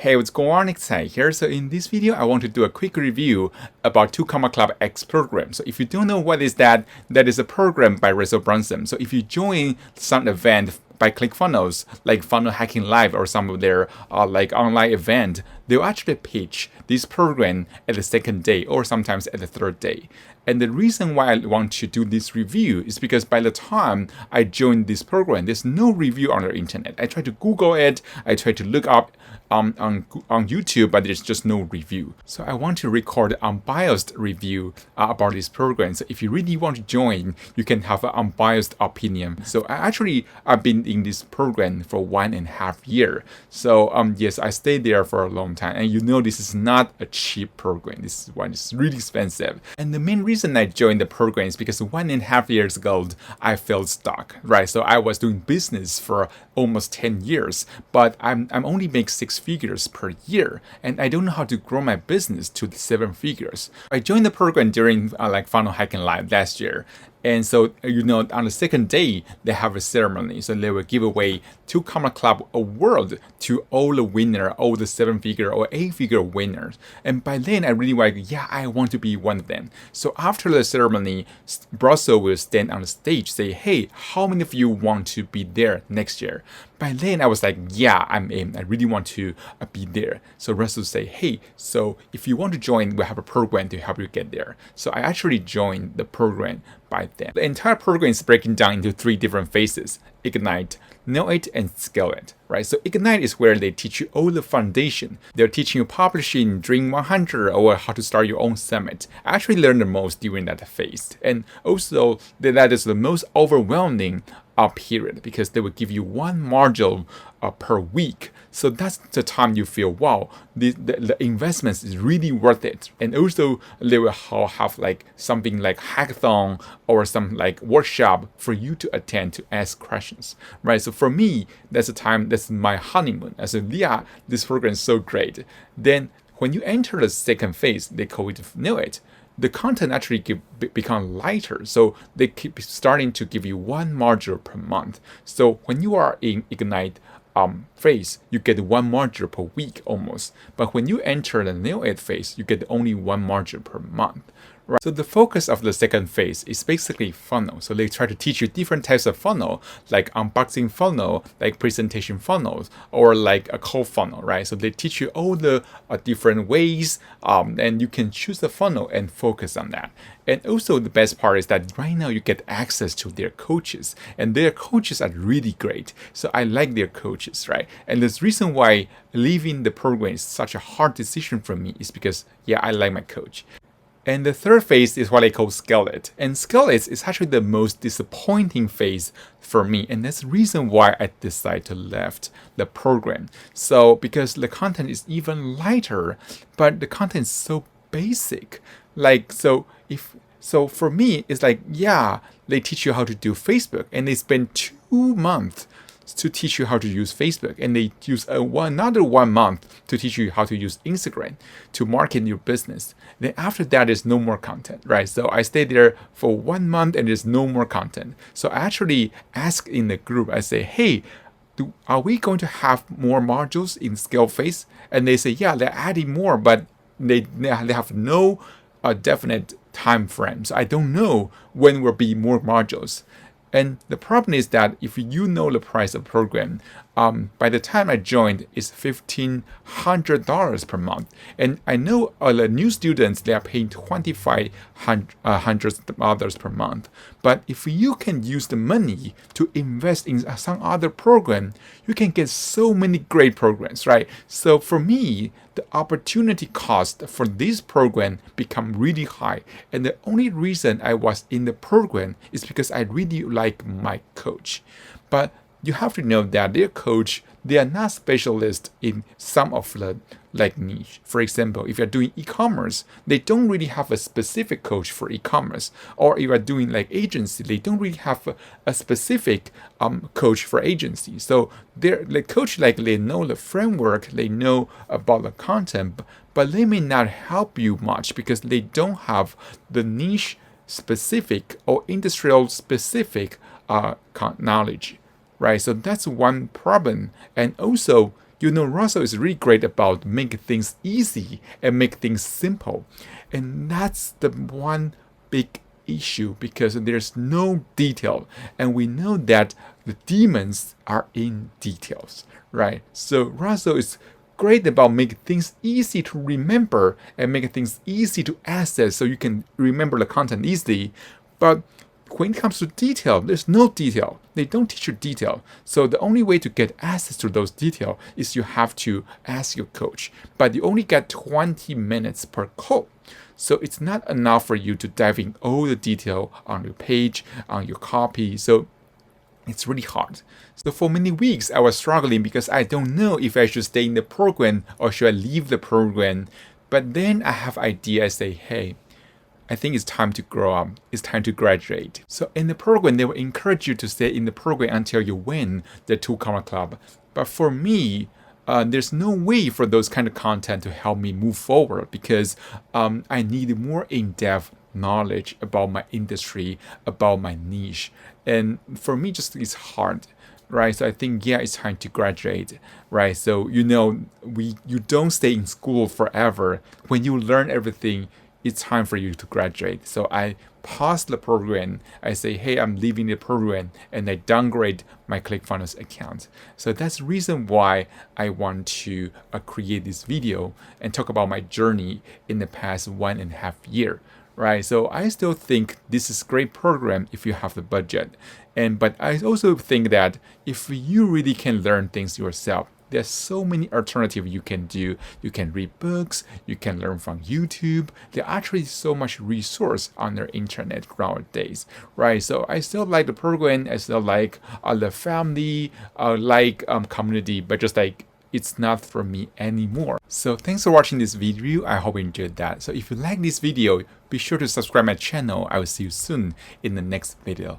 Hey, what's going on? It's Tsai here. So in this video, I want to do a quick review about 2 Comma Club X program. So if you don't know what is that, that is a program by Russell Brunson. So if you join some event by ClickFunnels, like Funnel Hacking Live or some of their like online event, they'll actually pitch this program at the second day or sometimes at the third day. And the reason why I want to do this review is because by the time I joined this program, there's no review on the internet. I tried to Google it, I tried to look up on YouTube, but there's just no review. So I want to record an unbiased review about this program. So if you really want to join, you can have an unbiased opinion. So I've been in this program for 1.5 years. So yes, I stayed there for a long time. And you know this is not a cheap program. This one is really expensive. And the main reason I joined the program is because 1.5 years ago, I felt stuck, right? So I was doing business for almost 10 years, but I'm only make 6 figures per year, and I don't know how to grow my business to 7 figures. I joined the program during like Funnel Hacking Live last year. And so, on the second day, they have a ceremony. So they will give away 2 Comma Club award to all the winner, all the 7-figure or 8-figure winners. And by then, I really like, I want to be one of them. So after the ceremony, Brussels will stand on the stage, say, hey, how many of you want to be there next year? By then, I was like, I'm in. I really want to be there. So Russell say, hey, so if you want to join, we have a program to help you get there. So I actually joined the program by then. The entire program is breaking down into 3 different phases: Ignite, Nail It, and Scale It, right? So Ignite is where they teach you all the foundation. They're teaching you publishing, Dream 100, or how to start your own summit. I actually learned the most during that phase. And also, that is the most overwhelming period, because they will give you 1 module per week. So that's the time you feel, wow, the investments is really worth it. And also they will have like something like hackathon or some like workshop for you to attend to ask questions, right? So for me, that's the time, that's my honeymoon. I said, this program is so great. Then when you enter the second phase, they call it Nail It. The content actually become lighter. So they keep starting to give you 1 module per month. So when you are in Ignite phase, you get 1 module per week almost. But when you enter the Nail It phase, you get only 1 module per month. Right. So the focus of the second phase is basically funnel. So they try to teach you different types of funnel, like unboxing funnel, like presentation funnels, or like a cold funnel, right? So they teach you all the different ways, and you can choose the funnel and focus on that. And also the best part is that right now you get access to their coaches, and their coaches are really great. So I like their coaches, right? And the reason why leaving the program is such a hard decision for me is because, I like my coach. And the third phase is what I call Scale It. And Scale It is actually the most disappointing phase for me. And that's the reason why I decided to left the program. So because the content is even lighter, but the content is so basic. So for me, it's like, they teach you how to do Facebook, and they spend 2 months to teach you how to use Facebook, and they use another 1 month to teach you how to use Instagram to market your business. Then after that, there's no more content, right? So I stayed there for 1 month and there's no more content. So I actually asked in the group, I say, hey, are we going to have more modules in Scale phase? And they say, they're adding more, but they have no definite time frame. So I don't know when will be more modules. And the problem is that if you know the price of program, by the time I joined, it's $1,500 per month. And I know the new students, they are paying $2,500 per month. But if you can use the money to invest in some other program, you can get so many great programs, right? So for me, the opportunity cost for this program become really high. And the only reason I was in the program is because I really like my coach. But you have to know that their coach, they are not specialists in some of the niche. For example, if you're doing e-commerce, they don't really have a specific coach for e-commerce. Or if you're doing agency, they don't really have a specific coach for agency. So the coach, they know the framework, they know about the content, but they may not help you much because they don't have the niche specific or industrial specific knowledge. Right, so that's one problem. And also, Russell is really great about making things easy and make things simple. And that's the one big issue, because there's no detail. And we know that the demons are in details, right? So Russell is great about making things easy to remember and making things easy to access so you can remember the content easily. But when it comes to detail, there's no detail. They don't teach you detail. So the only way to get access to those details is you have to ask your coach. But you only get 20 minutes per call. So it's not enough for you to dive in all the detail on your page, on your copy. So it's really hard. So for many weeks, I was struggling because I don't know if I should stay in the program or should I leave the program. But then I have idea. I say, hey, I think it's time to grow up. It's time to graduate. So in the program, they will encourage you to stay in the program until you win the 2 Comma Club. But for me, there's no way for those kind of content to help me move forward, because I need more in-depth knowledge about my industry, about my niche. And for me, just it's hard, right? So I think, yeah, it's time to graduate, right? So, you don't stay in school forever. When you learn everything, it's time for you to graduate. So I pause the program. I say, hey, I'm leaving the program, and I downgrade my ClickFunnels account. So that's the reason why I want to create this video and talk about my journey in the past 1.5 years. Right, so I still think this is a great program if you have the budget, but I also think that if you really can learn things yourself, there's so many alternatives you can do. You can read books, you can learn from YouTube. There are actually so much resource on the internet nowadays, right? So I still like the program, I still like the family, community, but just like, it's not for me anymore. So thanks for watching this video. I hope you enjoyed that. So if you like this video, be sure to subscribe my channel. I will see you soon in the next video.